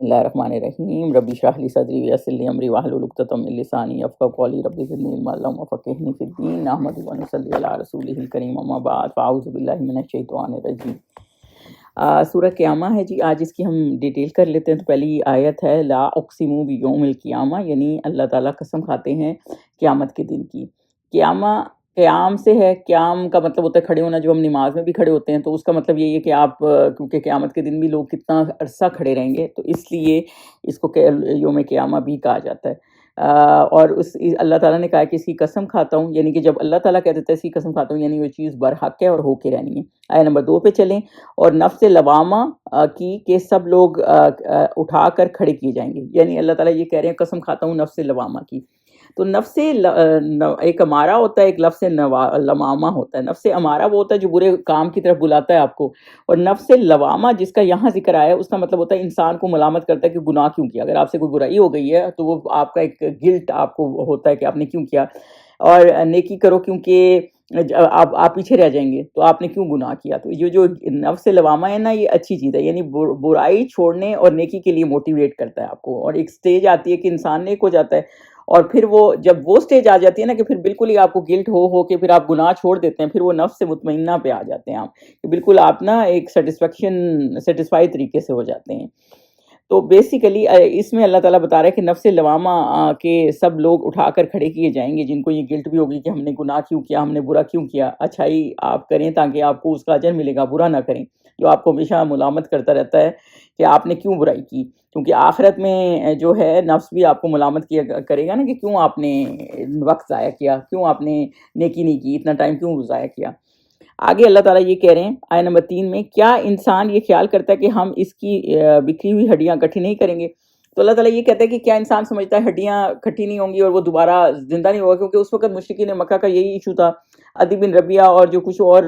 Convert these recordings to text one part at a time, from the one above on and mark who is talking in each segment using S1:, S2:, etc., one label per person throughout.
S1: اللہ الرحمن الرحیم ربی اشرح لی صدری ویسر لی امری واحلل عقدۃ من لسانی یفقهوا قولی ربی زدنی علما اللہم فقہنی فی الدین نحمدہ و نصلی علی رسولہ الکریم اما بعد فاعوذ باللہ من الشیطان الرجیم۔ سورہ قیامہ ہے جی، آج اس کی ہم ڈیٹیل کر لیتے ہیں۔ تو پہلی آیت ہے لا اقسم بیوم القیامہ، یعنی اللہ تعالیٰ قسم کھاتے ہیں قیامت کے دن کی۔ قیامہ قیام سے ہے، قیام کا مطلب ہوتا ہے کھڑے ہونا، جو ہم نماز میں بھی کھڑے ہوتے ہیں، تو اس کا مطلب یہی ہے کہ آپ کیونکہ قیامت کے دن بھی لوگ کتنا عرصہ کھڑے رہیں گے، تو اس لیے اس کو یوم قیامہ بھی کہا جاتا ہے۔ اور اللہ تعالیٰ نے کہا کہ اس کی قسم کھاتا ہوں، یعنی کہ جب اللہ تعالیٰ کہہ دیتا ہے اس کی قسم کھاتا ہوں، یعنی وہ چیز برحق ہے اور ہو کے رہنی ہے۔ آیت نمبر 2 پہ چلیں، اور نفس لوامہ کی کہ سب لوگ اٹھا کر کھڑے کیے جائیں گے، یعنی اللہ تعالیٰ یہ کہہ رہے ہیں قسم کھاتا ہوں نفس لوامہ کی۔ تو نفس ایک امارہ ہوتا ہے، ایک لفظ لوامہ ہوتا ہے۔ نفس امارہ وہ ہوتا ہے جو برے کام کی طرف بلاتا ہے آپ کو، اور نفس لوامہ جس کا یہاں ذکر آیا ہے اس کا مطلب ہوتا ہے انسان کو ملامت کرتا ہے کہ گناہ کیوں کیا۔ اگر آپ سے کوئی برائی ہو گئی ہے تو وہ آپ کا ایک گلٹ آپ کو ہوتا ہے کہ آپ نے کیوں کیا، اور نیکی کرو کیونکہ آپ پیچھے رہ جائیں گے، تو آپ نے کیوں گناہ کیا۔ تو یہ جو نفس لوامہ ہے نا، یہ اچھی چیز ہے، یعنی برائی چھوڑنے اور نیکی کے لیے موٹیویٹ کرتا ہے آپ کو۔ اور ایک سٹیج آتی ہے کہ انسان نیک ہو جاتا ہے، اور پھر وہ جب وہ سٹیج آ جاتی ہے نا کہ پھر بالکل ہی آپ کو گلٹ ہو کے پھر آپ گناہ چھوڑ دیتے ہیں، پھر وہ نفس مطمئنہ پہ آ جاتے ہیں آپ، کہ بالکل آپ نا ایک سیٹسفائی طریقے سے ہو جاتے ہیں۔ تو بیسیکلی اس میں اللہ تعالیٰ بتا رہا ہے کہ نفس لوامہ کے سب لوگ اٹھا کر کھڑے کیے جائیں گے، جن کو یہ گلٹ بھی ہوگی کہ ہم نے گناہ کیوں کیا، ہم نے برا کیوں کیا۔ اچھائی آپ کریں تاکہ آپ کو اس کا اجر ملے گا، برا نہ کریں جو آپ کو ہمیشہ ملامت کرتا رہتا ہے کہ آپ نے کیوں برائی کی، کیونکہ آخرت میں جو ہے نفس بھی آپ کو ملامت کیا کرے گا نا کہ کیوں آپ نے وقت ضائع کیا، کیوں آپ نے نیکی نہیں کی، اتنا ٹائم کیوں ضائع کیا۔ آگے اللہ تعالیٰ یہ کہہ رہے ہیں آیت نمبر 3 میں، کیا انسان یہ خیال کرتا ہے کہ ہم اس کی بکھری ہوئی ہڈیاں اکٹھی نہیں کریں گے۔ تو اللہ تعالیٰ یہ کہتا ہے کہ کیا انسان سمجھتا ہے ہڈیاں اکٹھی نہیں ہوں گی اور وہ دوبارہ زندہ نہیں ہوگا، کیونکہ اس وقت مشرکین مکہ کا یہی ایشو تھا۔ عدی بن ربیعہ اور جو کچھ اور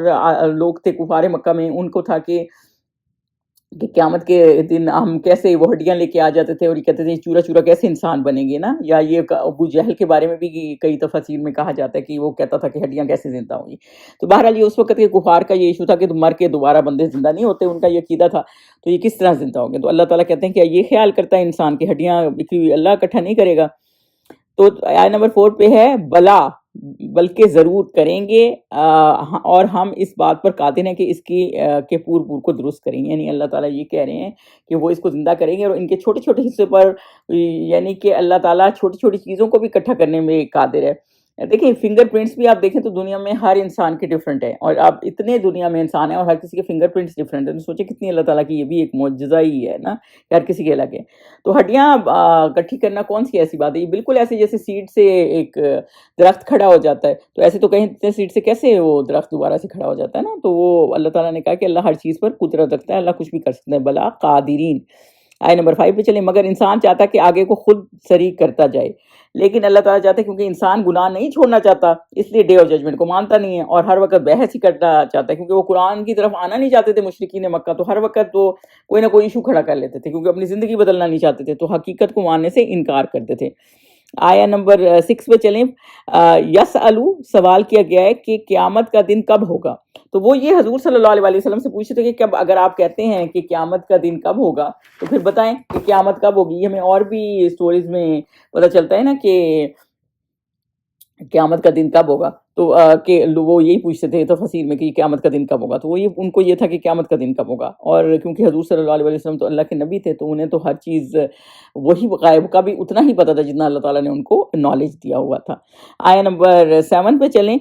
S1: لوگ تھے کفار مکہ میں، ان کو تھا کہ قیامت کے دن ہم کیسے وہ ہڈیاں لے کے آ جاتے تھے، اور یہ کہتے تھے چورا چورا کیسے انسان بنیں گے نا۔ یا یہ ابو جہل کے بارے میں بھی کئی تفاسیر میں کہا جاتا ہے کہ وہ کہتا تھا کہ ہڈیاں کیسے زندہ ہوں گی۔ تو بہرحال یہ اس وقت کے کفار کا یہ ایشو تھا کہ مر کے دوبارہ بندے زندہ نہیں ہوتے، ان کا یہ عقیدہ تھا، تو یہ کس طرح زندہ ہوں گے۔ تو اللہ تعالیٰ کہتے ہیں کہ یہ خیال کرتا ہے انسان کی ہڈیاں بکھری ہوئی اللہ اکٹھا نہیں کرے گا۔ تو آیت نمبر 4 پہ ہے بلا، بلکہ ضرور کریں گے، اور ہم اس بات پر قادر ہیں کہ اس کی کے پور کو درست کریں گے۔ یعنی اللہ تعالیٰ یہ کہہ رہے ہیں کہ وہ اس کو زندہ کریں گے، اور ان کے چھوٹے چھوٹے حصے پر، یعنی کہ اللہ تعالیٰ چھوٹی چھوٹی چیزوں کو بھی اکٹھا کرنے میں قادر ہے۔ دیکھیں فنگر پرنٹس بھی آپ دیکھیں تو دنیا میں ہر انسان کے ڈفرینٹ ہیں، اور آپ اتنے دنیا میں انسان ہیں اور ہر کسی کے فنگر پرنٹس ڈفرینٹ ہیں، تو سوچیں کتنی اللہ تعالیٰ کی یہ بھی ایک معجزہ ہی ہے نا کہ ہر کسی کے الگ ہے۔ تو ہڈیاں اکٹھی کرنا کون سی ایسی بات ہے، یہ بالکل ایسے جیسے سیڈ سے ایک درخت کھڑا ہو جاتا ہے، تو ایسے تو کہیں سیڈ سے کیسے وہ درخت دوبارہ سے کھڑا ہو جاتا ہے نا۔ تو وہ اللہ تعالیٰ نے کہا کہ اللہ ہر چیز پر قدرت رکھتا ہے، اللہ کچھ بھی کر سکتا ہے، بلا قادرین۔ آیت نمبر 5 پہ چلیں، مگر انسان چاہتا ہے کہ آگے کو خود شریک کرتا جائے، لیکن اللہ تعالیٰ چاہتے ہیں کیونکہ انسان گناہ نہیں چھوڑنا چاہتا، اس لیے ڈے آف ججمنٹ کو مانتا نہیں ہے، اور ہر وقت بحث ہی کرنا چاہتا ہے، کیونکہ وہ قرآن کی طرف آنا نہیں چاہتے تھے مشرکین مکہ، تو ہر وقت وہ کوئی نہ کوئی ایشو کھڑا کر لیتے تھے، کیونکہ اپنی زندگی بدلنا نہیں چاہتے تھے، تو حقیقت کو ماننے سے انکار کرتے تھے۔ آیا نمبر 6 پہ چلیں، یسألو سوال کیا گیا ہے کہ قیامت کا دن کب ہوگا۔ تو وہ یہ حضور صلی اللہ علیہ وسلم سے پوچھتے تھے کہ کب، اگر آپ کہتے ہیں کہ قیامت کا دن کب ہوگا تو پھر بتائیں کہ قیامت کب ہوگی۔ ہمیں اور بھی سٹوریز میں پتہ چلتا ہے نا کہ قیامت کا دن کب ہوگا، تو کہ وہ یہی پوچھتے تھے تفسیر میں کہ قیامت کا دن کب ہوگا، تو وہ ان کو یہ تھا کہ قیامت کا دن کب ہوگا۔ اور کیونکہ حضور صلی اللہ علیہ وسلم تو اللہ کے نبی تھے، تو انہیں تو ہر چیز وہی غائب کا بھی اتنا ہی پتہ تھا جتنا اللہ تعالیٰ نے ان کو نالج دیا ہوا تھا۔ آیا نمبر 7 پہ چلیں،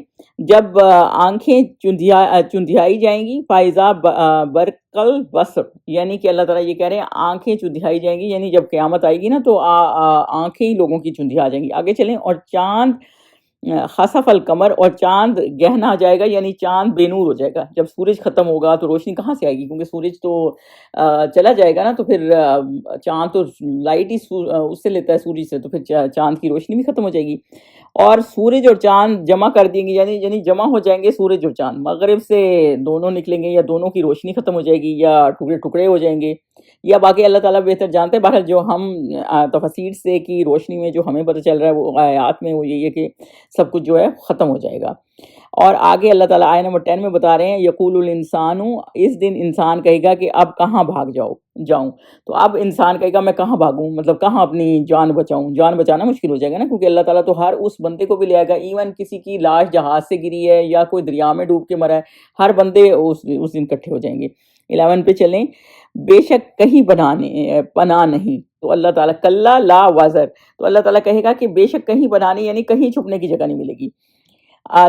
S1: جب آنکھیں چندھیائی جائیں گی، فائزہ برقل بصر، یعنی کہ اللہ تعالیٰ یہ کہہ رہے ہیں آنکھیں چندھیائی جائیں گی، یعنی جب قیامت آئے گی نا تو آنکھیں ہی لوگوں کی چندھیا جائیں گی۔ آگے چلیں، اور چاند خسف القمر، اور چاند گہنا آ جائے گا، یعنی چاند بے نور ہو جائے گا۔ جب سورج ختم ہوگا تو روشنی کہاں سے آئے گی، کیونکہ سورج تو چلا جائے گا نا، تو پھر چاند تو لائٹ ہی اس سے لیتا ہے سورج سے، تو پھر چاند کی روشنی بھی ختم ہو جائے گی۔ اور سورج اور چاند جمع کر دیں گے، یعنی جمع ہو جائیں گے سورج اور چاند، مغرب سے دونوں نکلیں گے، یا دونوں کی روشنی ختم ہو جائے گی، یا ٹکڑے ٹکڑے ہو جائیں گے۔ یا باقی اللہ تعالیٰ بہتر جانتے ہیں. بہرحال جو ہم تفاسیر سے کی روشنی میں جو ہمیں پتہ چل رہا ہے وہ آیات میں وہ یہی ہے کہ سب کچھ جو ہے ختم ہو جائے گا. اور آگے اللہ تعالیٰ آیت نمبر 10 میں بتا رہے ہیں یقول الانسان، اس دن انسان کہے گا کہ اب کہاں بھاگ جاؤں. تو اب انسان کہے گا میں کہاں بھاگوں، مطلب کہاں اپنی جان بچاؤں. جان بچانا مشکل ہو جائے گا نا، کیونکہ اللہ تعالیٰ تو ہر اس بندے کو بھی لے آئے گا. ایون کسی کی لاش جہاز سے گری ہے یا کوئی دریا میں ڈوب کے مرا ہے، ہر بندے اس دن اکٹھے ہو جائیں گے. 11 پہ چلیں. بے شک کہیں پناہ نہیں. تو اللہ تعالیٰ کلا لا وزر، تو اللہ تعالیٰ کہے گا کہ بے شک کہیں پناہ نہیں، یعنی کہیں چھپنے کی جگہ نہیں ملے گی.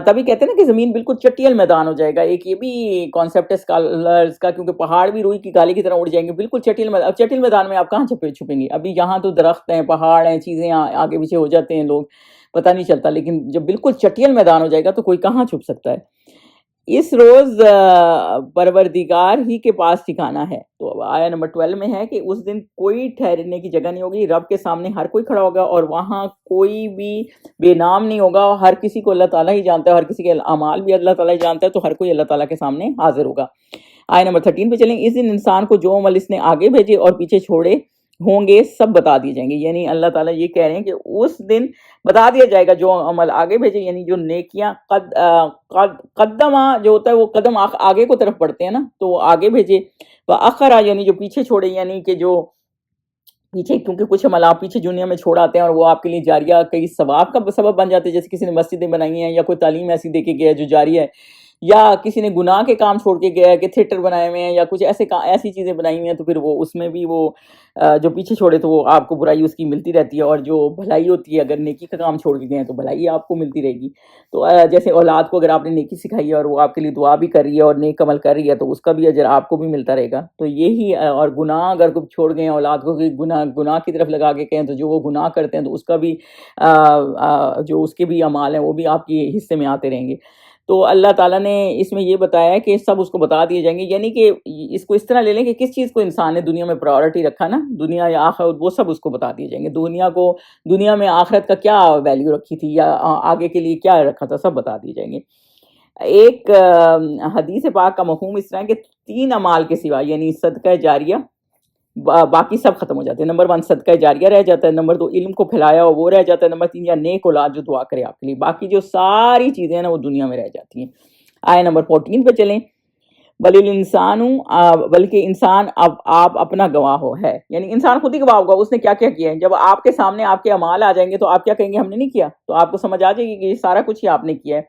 S1: تبھی کہتے ہیں نا کہ زمین بالکل چٹیل میدان ہو جائے گا. ایک یہ بھی کانسیپٹ ہے اسکالرز کا، کیونکہ پہاڑ بھی روئی کی گالی کی طرح اڑ جائیں گے. بالکل چٹیل میدان. اب چٹیل میدان میں آپ کہاں چھپیں گے؟ ابھی یہاں تو درخت ہیں، پہاڑ ہیں، چیزیں آگے پیچھے ہو جاتے ہیں، لوگ پتہ نہیں چلتا. لیکن جب بالکل چٹیل میدان ہو جائے گا تو کوئی کہاں چھپ سکتا ہے. اس روز پروردگار ہی کے پاس ٹھکانہ ہے. تو آیا نمبر 12 میں ہے کہ اس دن کوئی ٹھہرنے کی جگہ نہیں ہوگی. رب کے سامنے ہر کوئی کھڑا ہوگا اور وہاں کوئی بھی بے نام نہیں ہوگا. ہر کسی کو اللہ تعالیٰ ہی جانتا ہے، ہر کسی کے اعمال بھی اللہ تعالیٰ ہی جانتا ہے. تو ہر کوئی اللہ تعالیٰ کے سامنے حاضر ہوگا. آیا نمبر 13 پہ چلیں. اس دن انسان کو جو عمل اس نے آگے بھیجے اور پیچھے چھوڑے ہوں گے سب بتا دیے جائیں گے. یعنی اللہ تعالیٰ یہ کہہ رہے ہیں کہ اس دن بتا دیا جائے گا جو عمل آگے بھیجے، یعنی جو نیکیاں قدمہ جو ہوتا ہے وہ قدم آگے کو طرف بڑھتے ہیں نا، تو وہ آگے بھیجے. وآخرہ یعنی جو پیچھے چھوڑے، یعنی کہ جو پیچھے، کیونکہ کچھ عمل آپ پیچھے دنیا میں چھوڑ آتے ہیں اور وہ آپ کے لیے جاریہ کئی ثواب کا سبب بن جاتے ہیں. جیسے کسی نے مسجدیں بنائی ہیں یا کوئی تعلیم ایسی دے کے گیا جو جاری ہے، یا کسی نے گناہ کے کام چھوڑ کے گیا ہے کہ تھیٹر بنائے ہوئے ہیں یا کچھ ایسی چیزیں بنائی ہوئی ہیں، تو پھر وہ اس میں بھی وہ جو پیچھے چھوڑے تو وہ آپ کو برائی اس کی ملتی رہتی ہے. اور جو بھلائی ہوتی ہے، اگر نیکی کا کام چھوڑ کے گئے ہیں تو بھلائی آپ کو ملتی رہے گی. تو جیسے اولاد کو اگر آپ نے نیکی سکھائی ہے اور وہ آپ کے لیے دعا بھی کر رہی ہے اور نیک عمل کر رہی ہے، تو اس کا بھی اجر آپ کو بھی ملتا رہے گا. تو یہی. اور گناہ اگر کوئی چھوڑ گئے ہیں اولاد کو کہ گناہ کی طرف لگا کے کہیں، تو جو وہ گناہ کرتے ہیں تو اس کا بھی جو اس کے بھی اعمال ہیں وہ بھی آپ کے حصے میں آتے رہیں گے. تو اللہ تعالیٰ نے اس میں یہ بتایا کہ سب اس کو بتا دیے جائیں گے. یعنی کہ اس کو اس طرح لے لیں کہ کس چیز کو انسان نے دنیا میں پرائورٹی رکھا نا، دنیا یا آخرت، وہ سب اس کو بتا دیے جائیں گے. دنیا میں آخرت کا کیا ویلیو رکھی تھی یا آگے کے لیے کیا رکھا تھا، سب بتا دیے جائیں گے. ایک حدیث پاک کا مفہوم اس طرح ہے کہ 3 اعمال کے سوا، یعنی صدقہ جاریہ، باقی سب ختم ہو جاتے ہیں. نمبر 1 صدقہ جاریہ رہ جاتا ہے. نمبر 2 علم کو پھیلایا ہو وہ رہ جاتا ہے. نمبر 3 یا نیک اولاد جو دعا کرے آپ کے لیے. باقی جو ساری چیزیں ہیں نا وہ دنیا میں رہ جاتی ہیں. آئے نمبر 14 پہ چلیں. بلکہ انسان اب آپ اپنا گواہ ہے. یعنی انسان خود ہی گواہ ہوگا اس نے کیا کیا کیا ہے. جب آپ کے سامنے آپ کے اعمال آ جائیں گے تو آپ کیا کہیں گے؟ ہم نے نہیں کیا. تو آپ کو سمجھ آ جائے گی کہ یہ سارا کچھ ہی آپ نے کیا ہے.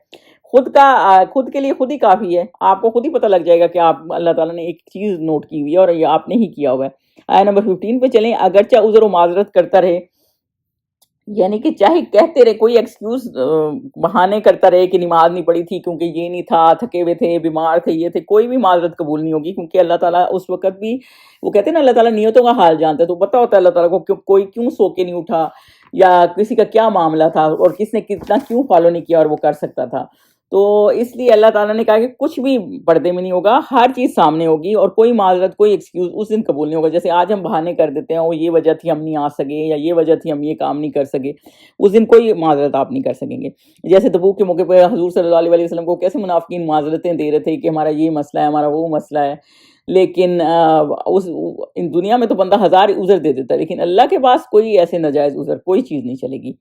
S1: خود کے لیے خود ہی کافی ہے. آپ کو خود ہی پتہ لگ جائے گا کہ آپ اللہ تعالیٰ نے ایک چیز نوٹ کی ہوئی ہے اور یہ آپ نے ہی کیا ہوا ہے. آیا نمبر 15 پہ چلیں. اگرچہ عذر و معذرت کرتا رہے، یعنی کہ چاہے کہتے رہے، کوئی ایکسکیوز بہانے کرتا رہے کہ نماز نہیں پڑھی تھی کیونکہ یہ نہیں تھا، تھکے ہوئے تھے، بیمار تھے، یہ تھے، کوئی بھی معذرت قبول نہیں ہوگی. کیونکہ اللہ تعالیٰ اس وقت بھی، وہ کہتے ہیں نا اللہ تعالیٰ نیتوں کا حال جانتا ہے. تو پتہ ہوتا ہے اللہ تعالیٰ کو کوئی کیوں سو کے نہیں اٹھا، یا کسی کا کیا معاملہ تھا اور کس نے کتنا کیوں فالو نہیں کیا اور وہ کر سکتا تھا. تو اس لیے اللہ تعالیٰ نے کہا کہ کچھ بھی پردے میں نہیں ہوگا، ہر چیز سامنے ہوگی اور کوئی معذرت، کوئی ایکسکیوز اس دن قبول نہیں ہوگا. جیسے آج ہم بہانے کر دیتے ہیں، وہ یہ وجہ تھی ہم نہیں آ سکے، یا یہ وجہ تھی ہم یہ کام نہیں کر سکے، اس دن کوئی معذرت آپ نہیں کر سکیں گے. جیسے تبوک کے موقع پہ حضور صلی اللہ علیہ وسلم کو کیسے منافقین معذرتیں دے رہے تھے کہ ہمارا یہ مسئلہ ہے، ہمارا وہ مسئلہ ہے. لیکن ان دنیا میں تو بندہ 1000 عذر دے دیتا ہے، لیکن اللہ کے پاس کوئی ایسے ناجائز عذر، کوئی چیز نہیں چلے گی،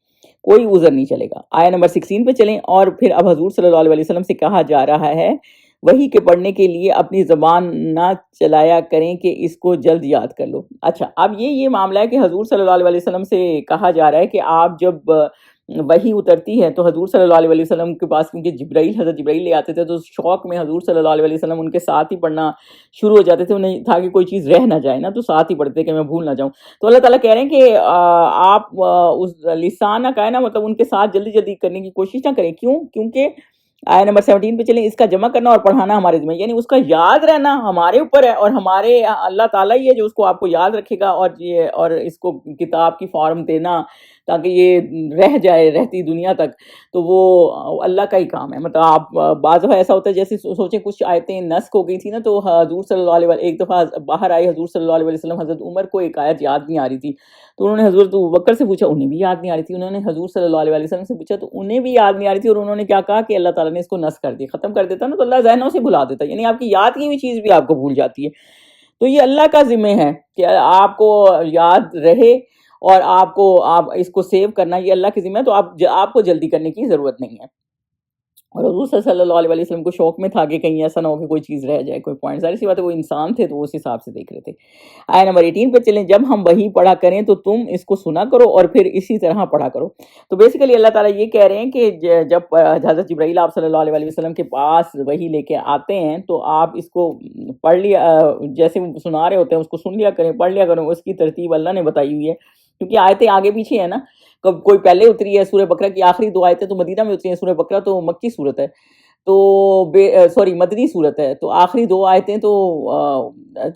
S1: کوئی عذر نہیں چلے گا. آیا نمبر 16 پہ چلیں. اور پھر اب حضور صلی اللہ علیہ وسلم سے کہا جا رہا ہے وہی کے پڑھنے کے لیے اپنی زبان نہ چلایا کریں کہ اس کو جلد یاد کر لو. اچھا، اب یہ معاملہ ہے کہ حضور صلی اللہ علیہ وسلم سے کہا جا رہا ہے کہ آپ جب وحی اترتی ہے تو حضور صلی اللہ علیہ وسلم کے پاس، کیونکہ حضرت جبرائیل لے آتے تھے، تو شوق میں حضور صلی اللہ علیہ وسلم ان کے ساتھ ہی پڑھنا شروع ہو جاتے تھے. انہیں تھا کہ کوئی چیز رہ نہ جائے نا، تو ساتھ ہی پڑھتے کہ میں بھول نہ جاؤں. تو اللہ تعالیٰ کہہ رہے ہیں کہ آپ اس لسان کا ہے نا، مطلب ان کے ساتھ جلدی جلدی کرنے کی کوشش نہ کریں. کیوں؟ کیونکہ آیا نمبر 17 پہ چلیں. اس کا جمع کرنا اور پڑھانا ہمارے ذمہ، یعنی اس کا یاد رہنا ہمارے اوپر ہے، اور ہمارے اللہ تعالیٰ ہی ہے جو اس کو آپ کو یاد رکھے گا، اور اس کو کتاب کی فارم دینا تاکہ یہ رہ جائے رہتی دنیا تک، تو وہ اللہ کا ہی کام ہے. مطلب آپ بعض دفعہ ایسا ہوتا ہے جیسے سوچیں کچھ آیتیں نسخ ہو گئی تھی نا، تو حضور صلی اللہ علیہ وسلم ایک دفعہ باہر آئے حضور صلی اللہ علیہ وسلم، حضرت عمر کو ایک آیت یاد نہیں آ رہی تھی، تو انہوں نے حضرت ابوبکر سے پوچھا، انہیں بھی یاد نہیں آ رہی تھی. انہوں نے حضور صلی اللہ علیہ وسلم سے پوچھا تو انہیں بھی یاد نہیں آ رہی تھی، اور انہوں نے کیا کہا کہ اللہ تعالیٰ نے اس کو نسخ کر دی، ختم کر دیتا نا تو اللہ ذہنوں سے بھلا دیتا ہے. یعنی آپ کی یاد کی ہوئی چیز بھی آپ کو بھول جاتی ہے. تو یہ اللہ کا ذمہ ہے کہ آپ کو یاد رہے اور آپ اس کو سیو کرنا یہ اللہ کے ذمہ ہے، تو آپ کو جلدی کرنے کی ضرورت نہیں ہے۔ اور حضور صلی اللہ علیہ وسلم کو شوق میں تھا کہ کہیں ایسا نہ ہو کہ کوئی چیز رہ جائے، کوئی پوائنٹ، ظاہر سی بات ہے وہ انسان تھے تو وہ اس حساب سے دیکھ رہے تھے۔ آیت نمبر 18 پہ چلیں، جب ہم وحی پڑھا کریں تو تم اس کو سنا کرو اور پھر اسی طرح پڑھا کرو۔ تو بیسیکلی اللہ تعالیٰ یہ کہہ رہے ہیں کہ جب حضرت جبرائیل آپ صلی اللہ علیہ وسلم کے پاس وحی لے کے آتے ہیں تو آپ اس کو پڑھ لیا، جیسے وہ سنا رہے ہوتے ہیں اس کو سن لیا کریں، پڑھ لیا کریں، اس کی ترتیب اللہ نے بتائی ہوئی ہے، کیونکہ آیتیں آگے پیچھے ہیں نا، کوئی پہلے اتری ہے سورہ بقرہ کی آخری 2 آیتیں تو مدینہ میں اتری ہیں، سورہ بقرہ تو مکی صورت ہے، تو سوری مدنی صورت ہے، تو آخری 2 آیتیں تو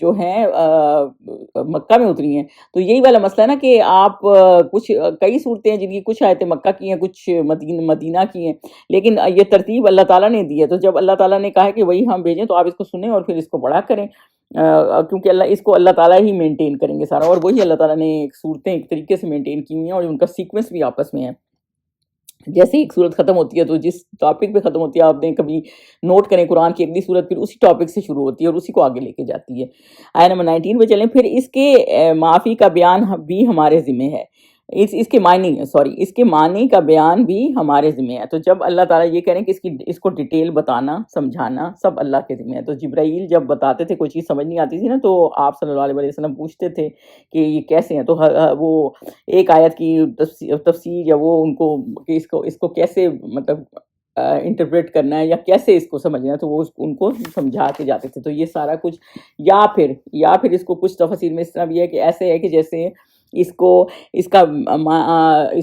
S1: جو ہیں مکہ میں اتری ہیں۔ تو یہی والا مسئلہ ہے نا کہ آپ کئی صورتیں ہیں جن کی کچھ آیتیں مکہ کی ہیں، کچھ مدینہ کی ہیں، لیکن یہ ترتیب اللہ تعالیٰ نے دی ہے۔ تو جب اللہ تعالیٰ نے کہا ہے کہ وہی ہم بھیجیں تو آپ اس کو سنیں اور پھر اس کو پڑھا کریں، کیونکہ اس کو اللہ تعالیٰ ہی مینٹین کریں گے سارا، اور وہی اللہ تعالیٰ نے صورتیں ایک طریقے سے مینٹین کی ہوئی ہیں اور ان کا سیکوینس بھی آپس میں ہے۔ جیسے ایک صورت ختم ہوتی ہے تو جس ٹاپک پہ ختم ہوتی ہے آپ نے کبھی نوٹ کریں، قرآن کی اگلی صورت پھر اسی ٹاپک سے شروع ہوتی ہے اور اسی کو آگے لے کے جاتی ہے۔ آیت نمبر 19 پہ چلیں، پھر اس کے معافی کا بیان بھی ہمارے ذمہ ہے، اس کے معنی کا بیان بھی ہمارے ذمہ ہے۔ تو جب اللہ تعالیٰ یہ کہہ رہے ہیں کہ اس کو ڈیٹیل بتانا سمجھانا سب اللہ کے ذمہ ہے، تو جبرائیل جب بتاتے تھے کوئی چیز سمجھ نہیں آتی تھی نا تو آپ صلی اللہ علیہ وسلم پوچھتے تھے کہ یہ کیسے ہیں، تو وہ ایک آیت کی تفسیر یا وہ ان کو کہ اس کو کیسے مطلب انٹرپریٹ کرنا ہے یا کیسے اس کو سمجھنا ہے، تو وہ ان کو سمجھا کے جاتے تھے۔ تو یہ سارا کچھ یا پھر اس کو کچھ تفسیر میں اس طرح بھی ہے کہ ایسے ہے کہ جیسے اس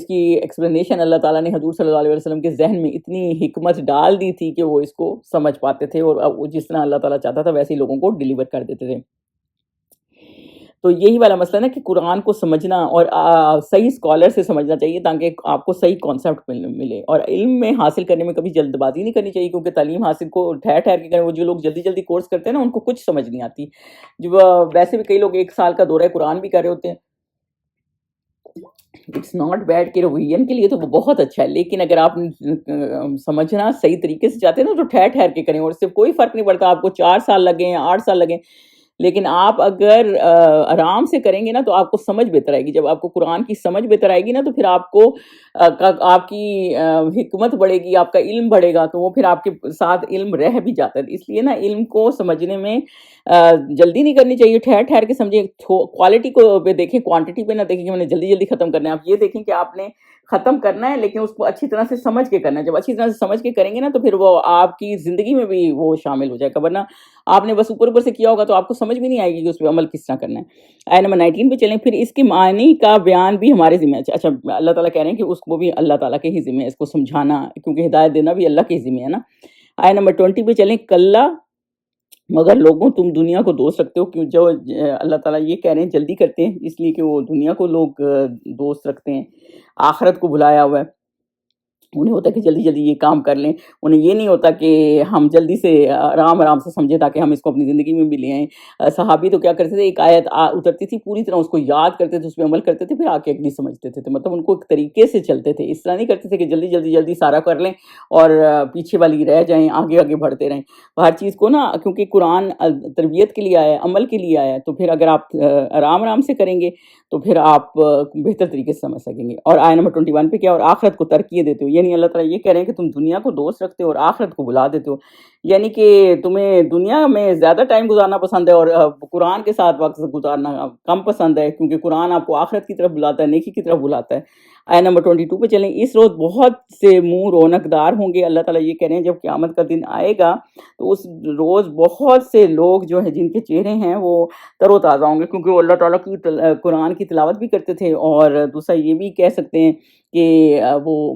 S1: کی ایکسپلینیشن اللہ تعالیٰ نے حضور صلی اللہ علیہ وسلم کے ذہن میں اتنی حکمت ڈال دی تھی کہ وہ اس کو سمجھ پاتے تھے اور جس طرح اللہ تعالیٰ چاہتا تھا ویسے ہی لوگوں کو ڈیلیور کر دیتے تھے۔ تو یہی والا مسئلہ نا کہ قرآن کو سمجھنا اور صحیح اسکالر سے سمجھنا چاہیے تاکہ آپ کو صحیح کانسیپٹ ملے، اور علم میں حاصل کرنے میں کبھی جلد بازی نہیں کرنی چاہیے، کیونکہ تعلیم حاصل کو ٹھہر کے کریں، وہ جو لوگ جلدی جلدی کورس کرتے ہیں نا ان کو کچھ سمجھ نہیں آتی، جو ویسے بھی کئی لوگ 1 سال کا دورہ قرآن بھی کر رہے ہوتے ہیں، اٹس ناٹ بیڈ کہ رویین کے لیے تو وہ بہت اچھا ہے، لیکن اگر آپ سمجھنا صحیح طریقے سے چاہتے ہیں نا تو ٹھہر کے کریں، اور اس سے کوئی فرق نہیں پڑتا آپ کو 4 سال لگیں یا 8 سال لگیں، لیکن آپ اگر آرام سے کریں گے نا تو آپ کو سمجھ بہتر آئے گی۔ جب آپ کو قرآن کی سمجھ بہتر آئے گی نا تو پھر آپ کو آپ کی حکمت بڑھے گی، آپ کا علم بڑھے گا، تو وہ پھر آپ کے ساتھ علم رہ بھی جاتا ہے۔ اس لیے نا علم کو سمجھنے میں جلدی نہیں کرنی چاہیے، ٹھہر کے سمجھیں، کوالٹی کو پہ دیکھیں، کوانٹٹی پہ نہ دیکھیں کہ میں نے جلدی ختم کرنا ہے۔ آپ یہ دیکھیں کہ آپ نے ختم کرنا ہے لیکن اس کو اچھی طرح سے سمجھ کے کرنا ہے۔ جب اچھی طرح سے سمجھ کے کریں گے نا تو پھر وہ آپ کی زندگی میں بھی وہ شامل ہو جائے گا، ورنہ آپ نے بس اوپر سے کیا ہوگا تو آپ کو سمجھ بھی نہیں آئے گی کہ اس پہ عمل کس طرح کرنا ہے۔ آیت نمبر 19 پہ چلیں، پھر اس کے معنی کا بیان بھی ہمارے ذمہ ہے۔ اچھا اللہ تعالیٰ کہہ رہے ہیں کہ اس کو بھی اللہ تعالیٰ کے ہی ذمہ ہے اس کو سمجھانا، کیونکہ ہدایت دینا بھی اللہ کے ہی ذمہ ہے نا۔ آیت نمبر 20 پہ چلیں، کلا مگر لوگوں تم دنیا کو دوست رکھتے ہو، کیوں جو اللہ تعالیٰ یہ کہہ رہے ہیں جلدی کرتے ہیں اس لیے کہ وہ دنیا کو لوگ دوست رکھتے ہیں، آخرت کو بھلایا ہوا ہے، انہیں ہوتا ہے کہ جلدی یہ کام کر لیں، انہیں یہ نہیں ہوتا کہ ہم جلدی سے آرام سے سمجھیں تاکہ ہم اس کو اپنی زندگی میں بھی لے آئیں۔ صحابی تو کیا کرتے تھے، ایک آیت اترتی تھی پوری طرح اس کو یاد کرتے تھے، اس پہ عمل کرتے تھے، پھر آ کے اگلی سمجھتے تھے، تو مطلب ان کو ایک طریقے سے چلتے تھے، اس طرح نہیں کرتے تھے کہ جلدی سارا کر لیں اور پیچھے والی رہ جائیں، آگے بڑھتے رہیں۔ ہر چیز کو نا، کیونکہ قرآن تربیت کے لیے آیا ہے، عمل کے لیے آیا ہے، تو پھر اگر آپ آرام سے کریں گے تو پھر آپ بہتر طریقے سے سمجھ سکیں گے۔ اور آیت نمبر 21 پہ کیا، اور آخرت کو ترقی دیتے ہو، یعنی اللہ تعالیٰ یہ کہہ رہے ہیں کہ تم دنیا کو دوست رکھتے ہو اور آخرت کو بھلا دیتے ہو، یعنی کہ تمہیں دنیا میں زیادہ ٹائم گزارنا پسند ہے اور قرآن کے ساتھ وقت گزارنا کم پسند ہے، کیونکہ قرآن آپ کو آخرت کی طرف بلاتا ہے، نیکی کی طرف بلاتا ہے۔ آیت نمبر 22 پہ چلیں، اس روز بہت سے منہ رونق دار ہوں گے، اللہ تعالیٰ یہ کہہ رہے ہیں جب قیامت کا دن آئے گا تو اس روز بہت سے لوگ جو ہیں جن کے چہرے ہیں وہ تر و تازہ ہوں گے، کیونکہ وہ اللہ تعالیٰ کی قرآن کی تلاوت بھی کرتے تھے، اور دوسرا یہ بھی کہہ سکتے ہیں کہ وہ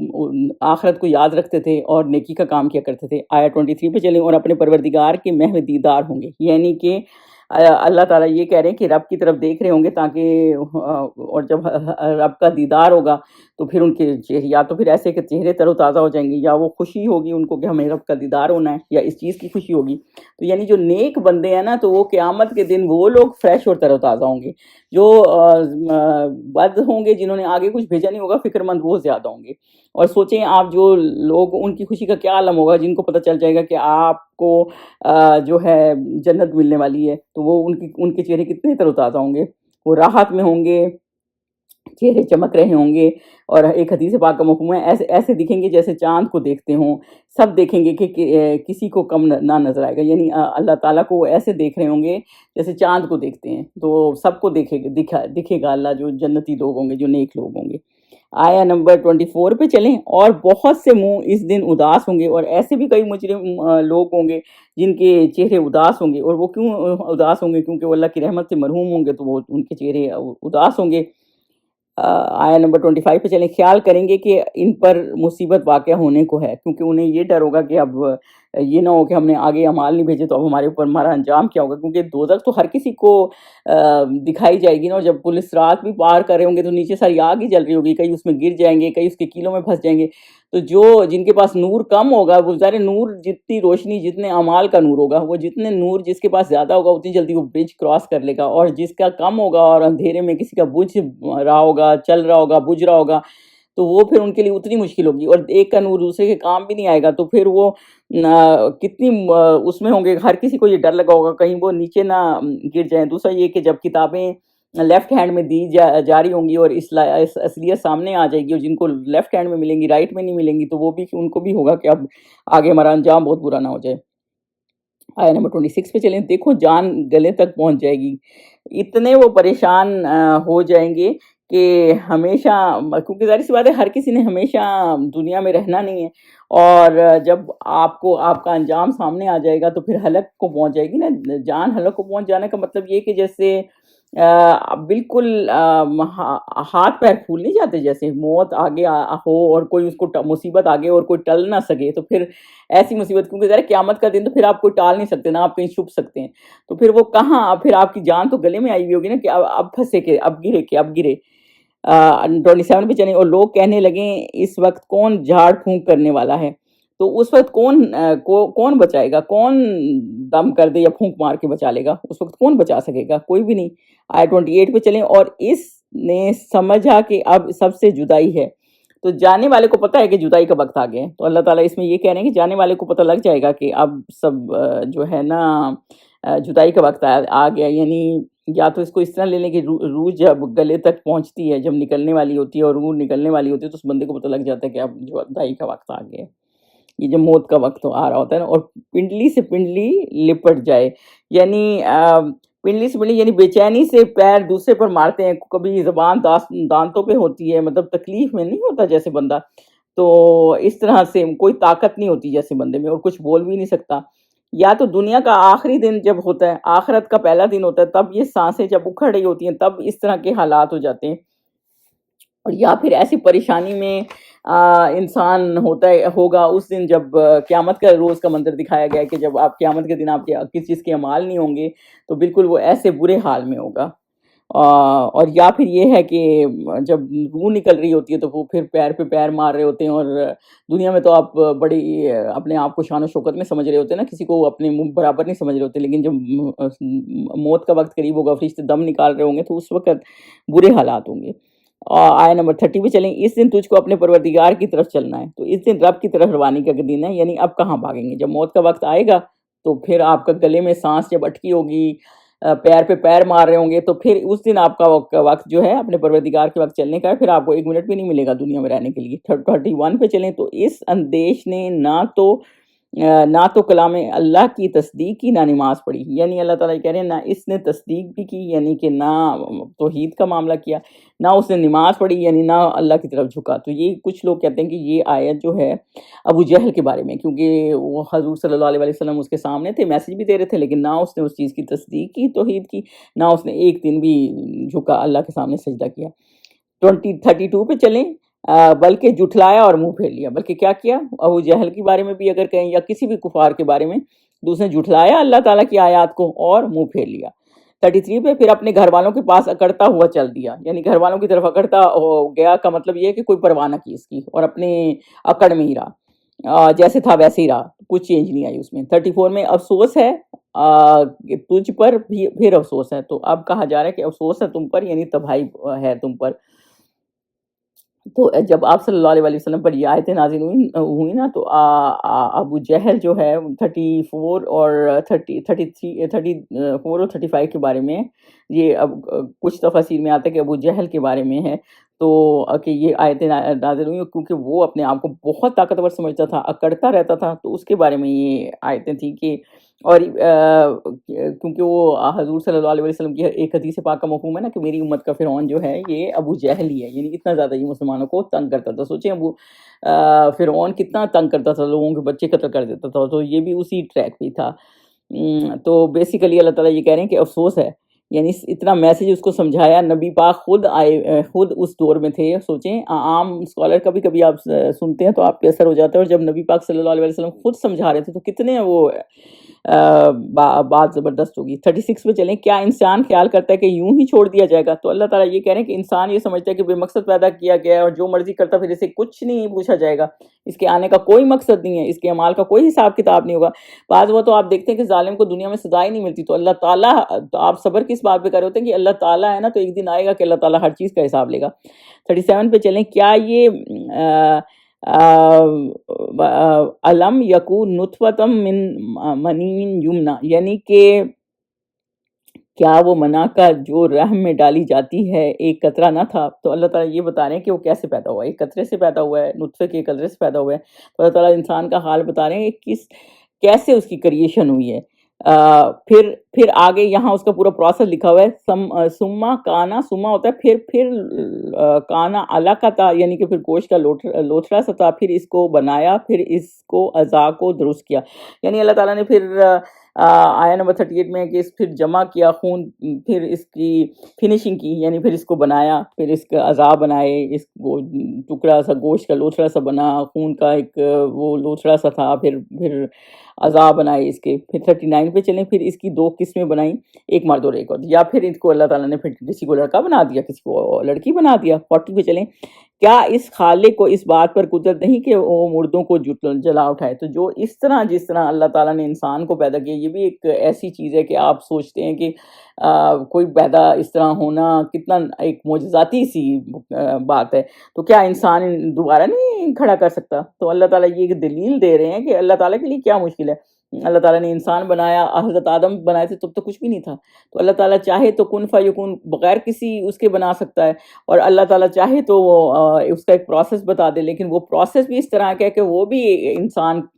S1: آخرت کو یاد رکھتے تھے اور نیکی کا کام کیا کرتے تھے۔ آیت 23 پہ چلیں، اور اپنے پروردگار کے محو دیدار ہوں گے، یعنی کہ اللہ تعالیٰ یہ کہہ رہے ہیں کہ رب کی طرف دیکھ رہے ہوں گے تاکہ، اور جب رب کا دیدار ہوگا تو پھر ان کے چہرے یا تو پھر ایسے کہ چہرے تر و تازہ ہو جائیں گے، یا وہ خوشی ہوگی ان کو کہ ہمیں رب کا دیدار ہونا ہے، یا اس چیز کی خوشی ہوگی۔ تو یعنی جو نیک بندے ہیں نا تو وہ قیامت کے دن وہ لوگ فریش اور تر و تازہ ہوں گے، جو بد ہوں گے جنہوں نے آگے کچھ بھیجا نہیں ہوگا فکر مند وہ زیادہ ہوں گے۔ اور سوچیں آپ جو لوگ ان کی خوشی کا کیا عالم ہوگا جن کو پتہ چل جائے گا کہ آپ کو جو ہے جنت ملنے والی ہے، تو وہ ان کے چہرے کتنے تر و تازہ ہوں گے، وہ راحت میں ہوں گے، چہرے چمک رہے ہوں گے، اور ایک حدیث پاک کا مفہوم ہے ایسے ایسے دکھیں گے جیسے چاند کو دیکھتے ہوں، سب دیکھیں گے کہ کسی کو کم نہ نظر آئے گا، یعنی اللہ تعالیٰ کو وہ ایسے دیکھ رہے ہوں گے جیسے چاند کو دیکھتے ہیں، تو سب کو دکھے گا اللہ، جو جنتی لوگ ہوں گے، جو نیک لوگ ہوں گے۔ آیا نمبر 24 پہ چلیں، اور بہت سے منہ اس دن اداس ہوں گے، اور ایسے بھی کئی مجرم لوگ ہوں گے جن کے چہرے اداس ہوں گے، اور وہ کیوں اداس ہوں گے؟ کیونکہ وہ اللہ کی رحمت سے محروم ہوں گے، تو وہ ان کے چہرے اداس ہوں گے۔ آیا نمبر 25 پہ چلیں، خیال کریں گے کہ ان پر مصیبت واقع ہونے کو ہے، کیونکہ انہیں یہ ڈر ہوگا کہ اب یہ نہ ہو کہ ہم نے آگے اعمال نہیں بھیجے تو اب ہمارے اوپر ہمارا انجام کیا ہوگا، کیونکہ دوزخ تو ہر کسی کو دکھائی جائے گی نا، اور جب پولیس رات بھی پار کر رہے ہوں گے تو نیچے ساری آگ ہی جل رہی ہوگی، کئی اس میں گر جائیں گے، کئی اس کے کیلوں میں پھنس جائیں گے، تو جن کے پاس نور کم ہوگا، وہ ظاہر نور جتنی روشنی جتنے اعمال کا نور ہوگا، وہ جتنے نور جس کے پاس زیادہ ہوگا اتنی جلدی وہ برج کراس کر لے گا، اور جس کا کم ہوگا اور اندھیرے میں کسی کا بجھ رہا ہوگا، چل رہا ہوگا، بجھ رہا ہوگا، تو وہ پھر ان کے لیے اتنی مشکل ہوگی، اور ایک کا نور دوسرے کے کام بھی نہیں آئے گا، تو پھر وہ کتنی اس میں ہوں گے، ہر کسی کو یہ ڈر لگا ہوگا کہیں وہ نیچے نہ گر جائیں۔ دوسرا یہ کہ جب کتابیں لیفٹ ہینڈ میں دی جاری ہوں گی اور اصلیت سامنے آ جائے گی، اور جن کو لیفٹ ہینڈ میں ملیں گی، رائٹ میں نہیں ملیں گی، تو وہ بھی ان کو بھی ہوگا کہ اب آگے ہمارا انجام بہت برا نہ ہو جائے۔ آیا نمبر 26 پہ چلیں، دیکھو جان گلے تک پہنچ جائے گی، اتنے وہ پریشان ہو جائیں گے کہ ہمیشہ، کیونکہ ظاہر سی بات ہے ہر کسی نے ہمیشہ دنیا میں رہنا نہیں ہے، اور جب آپ کا انجام سامنے آ جائے گا تو پھر ہلاک کو پہنچ جائے گی نا، جان ہلاک کو پہنچ جانے کا مطلب یہ کہ جیسے بالکل ہاتھ پیر پھول نہیں جاتے، جیسے موت آگے ہو اور کوئی اس کو مصیبت آگے اور کوئی ٹل نہ سکے، تو پھر ایسی مصیبت، کیونکہ ذرا قیامت کا دن تو پھر آپ کوئی ٹال نہیں سکتے نا، آپ کہیں چھپ سکتے ہیں، تو پھر وہ کہاں، پھر آپ کی جان تو گلے میں آئی ہوئی ہوگی نا کہ اب پھنسے کہ اب گرے۔ 27 پہ چلیں، اور لوگ کہنے لگیں اس وقت کون جھاڑ پھونک کرنے والا ہے، تو اس وقت کون بچائے گا، کون دم کر دے یا پھونک مار کے بچا لے گا، اس وقت کون بچا سکے گا؟ کوئی بھی نہیں۔ آئے 28 پہ چلیں، اور اس نے سمجھا کہ اب سب سے جدائی ہے، تو جانے والے کو پتہ ہے کہ جدائی کا وقت آ گیا ہے، تو اللہ تعالیٰ اس میں یہ کہہ رہے ہیں کہ جانے والے کو پتہ لگ جائے گا کہ اب سب جو ہے نا جدائی کا وقت آ گیا، یعنی یا تو اس کو اس طرح لے لیں کہ روح جب گلے تک پہنچتی ہے، جب نکلنے والی ہوتی ہے اور روح نکلنے والی ہوتی ہے، تو اس بندے کو پتہ لگ جاتا ہے کہ اب جدائی کا وقت آ گیا ہے، یہ جو موت کا وقت آ رہا ہوتا ہے نا، اور پنڈلی سے پنڈلی لپٹ جائے، یعنی پنڈلی سے پنڈلی یعنی بے چینی سے پیر دوسرے پر مارتے ہیں، کبھی زبان دانتوں پہ ہوتی ہے، مطلب تکلیف میں نہیں ہوتا جیسے بندہ، تو اس طرح سے کوئی طاقت نہیں ہوتی جیسے بندے میں، اور کچھ بول بھی نہیں سکتا، یا تو دنیا کا آخری دن جب ہوتا ہے، آخرت کا پہلا دن ہوتا ہے، تب یہ سانسیں جب اکھڑ رہی ہوتی ہیں، تب اس طرح کے حالات ہو جاتے ہیں، اور یا پھر ایسی پریشانی میں انسان ہوگا اس دن جب قیامت کا روز کا منظر دکھایا گیا ہے کہ جب آپ قیامت کے دن آپ کے کسی چیز کے اعمال نہیں ہوں گے، تو بالکل وہ ایسے برے حال میں ہوگا، اور یا پھر یہ ہے کہ جب روح نکل رہی ہوتی ہے تو وہ پھر پیر پہ پیر مار رہے ہوتے ہیں، اور دنیا میں تو آپ بڑی اپنے آپ کو شان و شوکت میں سمجھ رہے ہوتے ہیں نا، کسی کو اپنے منہ برابر نہیں سمجھ رہے ہوتے، لیکن جب موت کا وقت قریب ہوگا، فرشتے دم نکال رہے ہوں گے، تو اس وقت برے حالات ہوں گے۔ آئے نمبر 30 پہ چلیں، اس دن تجھ کو اپنے پروردگار کی طرف چلنا ہے، تو اس دن رب کی طرف روانی کا دن ہے، یعنی اب کہاں بھاگیں گے، جب موت کا وقت آئے گا تو پھر آپ کا گلے میں سانس جب اٹکی ہوگی، پیر پہ پیر مار رہے ہوں گے، تو پھر اس دن آپ کا وقت جو ہے اپنے پروردگار کے وقت چلنے کا ہے، پھر آپ کو 1 منٹ بھی نہیں ملے گا دنیا میں رہنے کے لیے۔ 31 پہ چلیں، تو اس اندیش نے نہ تو کلام اللہ کی تصدیق کی، نہ نماز پڑھی، یعنی اللہ تعالیٰ کہہ رہے ہیں نہ اس نے تصدیق بھی کی، یعنی کہ نہ توحید کا معاملہ کیا، نہ اس نے نماز پڑھی، یعنی نہ اللہ کی طرف جھکا۔ تو یہ کچھ لوگ کہتے ہیں کہ یہ آیت جو ہے ابو جہل کے بارے میں، کیونکہ وہ حضور صلی اللہ علیہ وسلم اس کے سامنے تھے، میسج بھی دے رہے تھے، لیکن نہ اس نے اس چیز کی تصدیق کی توحید کی، نہ اس نے ایک دن بھی جھکا اللہ کے سامنے سجدہ کیا۔ 32 پہ چلیں، بلکہ جھٹلایا اور منہ پھیر لیا، بلکہ کیا کیا؟ ابو جہل کے بارے میں بھی اگر کہیں یا کسی بھی کفار کے بارے میں، تو اس نے جھٹلایا اللہ تعالیٰ کی آیات کو اور منہ پھیر لیا۔ 33 پہ پھر اپنے گھر والوں کے پاس اکڑتا ہوا چل دیا، یعنی گھر والوں کی طرف اکڑتا ہو گیا کا مطلب یہ ہے کہ کوئی پرواہ نہ کی اس کی، اور اپنے اکڑ میں ہی رہا، جیسے تھا ویسے ہی رہا، کچھ چینج نہیں آئی اس میں۔ 34 میں افسوس ہے کہ تجھ پر پھر افسوس ہے، تو اب کہا جا رہا ہے کہ افسوس ہے تم پر، یعنی تباہی ہے تم پر۔ تو جب آپ صلی اللہ علیہ وسلم پر یہ آیتیں نازل ہوئی نا، تو ابو جہل جو ہے 34 اور 34 اور 35 کے بارے میں، یہ اب کچھ تفاسیر میں آتا ہے کہ ابو جہل کے بارے میں ہے، تو کہ یہ آیتیں نازل ہوئی کیونکہ وہ اپنے آپ کو بہت طاقتور سمجھتا تھا، اکڑتا رہتا تھا، تو اس کے بارے میں یہ آیتیں تھیں کہ اور کیونکہ وہ حضور صلی اللہ علیہ وسلم کی ایک حدیث پاک کا مفہوم ہے نا کہ میری امت کا فرعون جو ہے یہ ابو جہل ہی ہے، یعنی اتنا زیادہ یہ مسلمانوں کو تنگ کرتا تھا. سوچیں فرعون کتنا تنگ کرتا تھا، لوگوں کے بچے قتل کر دیتا تھا، تو یہ بھی اسی ٹریک پہ تھا. تو بیسیکلی اللہ تعالیٰ یہ کہہ رہے ہیں کہ افسوس ہے، یعنی اتنا میسج اس کو سمجھایا. نبی پاک خود آئے، خود اس دور میں تھے. سوچیں عام اسکالر کبھی کبھی آپ سنتے ہیں تو آپ پہ اثر ہو جاتا ہے، اور جب نبی پاک صلی اللہ علیہ وسلم خود سمجھا رہے تھے تو کتنے وہ بات زبردست ہوگی. 36 پہ چلیں. کیا انسان خیال کرتا ہے کہ یوں ہی چھوڑ دیا جائے گا؟ تو اللہ تعالیٰ یہ کہہ رہے ہیں کہ انسان یہ سمجھتا ہے کہ بے مقصد پیدا کیا گیا ہے اور جو مرضی کرتا پھر اسے کچھ نہیں پوچھا جائے گا، اس کے آنے کا کوئی مقصد نہیں ہے، اس کے اعمال کا کوئی حساب کتاب نہیں ہوگا. بعض وہ تو آپ دیکھتے ہیں کہ ظالم کو دنیا میں سزا ہی نہیں ملتی، تو اللہ تعالیٰ، تو آپ صبر کس بات پہ کر رہے ہوتے ہیں کہ اللہ تعالیٰ ہے نا، تو ایک دن آئے گا کہ اللہ تعالیٰ ہر چیز کا حساب لے گا. 37 پہ چلیں. کیا یہ علم یکون نطفتم من منین یمنا، یعنی کہ کیا وہ منع کا جو رحم میں ڈالی جاتی ہے ایک قطرہ نہ تھا؟ تو اللہ تعالیٰ یہ بتا رہے ہیں کہ وہ کیسے پیدا ہوا ہے، ایک قطرے سے پیدا ہوا ہے، نطفے کے قطرے سے پیدا ہوا ہے. تو اللہ تعالیٰ انسان کا حال بتا رہے ہیں کہ کیسے اس کی کریشن ہوئی ہے. پھر آگے یہاں اس کا پورا پروسیس لکھا ہوا ہے. سما کانا، سما ہوتا ہے پھر کانا علاقہ، یعنی کہ پھر گوشت کا لوتھڑا سا تھا، پھر اس کو بنایا، پھر اس کو اعضاء کو درست کیا. یعنی اللہ تعالیٰ نے پھر آیا نمبر 38 میں کہ پھر جمع کیا خون، پھر اس کی فنیشنگ کی، یعنی پھر اس کو بنایا، پھر اس کا اعضاء بنائے، اس کو ٹکڑا سا گوشت کا لوتھڑا سا بنا، خون کا ایک وہ لوتھڑا سا تھا، پھر اعضاء بنائے اس کے. پھر 39 پہ چلیں. پھر اس کی دو قسمیں بنائیں، ایک مرد اور ایک عورت، یا پھر اس کو اللہ تعالیٰ نے پھر کسی کو لڑکا بنا دیا، کسی کو لڑکی بنا دیا. 40 پہ چلیں. کیا اس خالق کو اس بات پر قدرت نہیں کہ وہ مردوں کو جلا اٹھائے؟ تو جو جس طرح اللہ تعالیٰ نے انسان کو پیدا کیا، یہ بھی ایک ایسی چیز ہے کہ آپ سوچتے ہیں کہ کوئی پیدا اس طرح ہونا کتنا ایک معجزاتی سی بات ہے. تو کیا انسان دوبارہ نہیں کھڑا کر سکتا؟ تو اللہ تعالیٰ یہ ایک دلیل دے رہے ہیں کہ اللہ تعالیٰ کے لیے کیا مشکل ہے. اللہ تعالیٰ نے انسان بنایا، حضرت آدم بنائے تھے تب تو کچھ بھی نہیں تھا، تو اللہ تعالیٰ چاہے تو کن فیکون بغیر کسی اس کے بنا سکتا ہے، اور اللہ تعالیٰ چاہے تو اس کا ایک پروسیس بتا دے، لیکن وہ پروسیس بھی اس طرح کا ہے کہ وہ بھی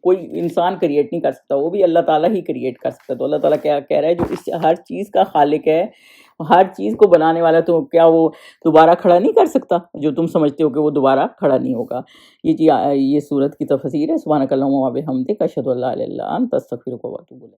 S1: کوئی انسان کریٹ نہیں کر سکتا، وہ بھی اللہ تعالیٰ ہی کریٹ کر سکتا ہے. تو اللہ تعالیٰ کیا کہہ رہا ہے، جو اس ہر چیز کا خالق ہے، ہر چیز کو بنانے والا، تو کیا وہ دوبارہ کھڑا نہیں کر سکتا؟ جو تم سمجھتے ہو کہ وہ دوبارہ کھڑا نہیں ہوگا. یہ سورت کی تفسیر ہے. سبحانک اللہم و بحمدک، اشہد ان لا الہ الا انت، استغفرک و اتوب الیک.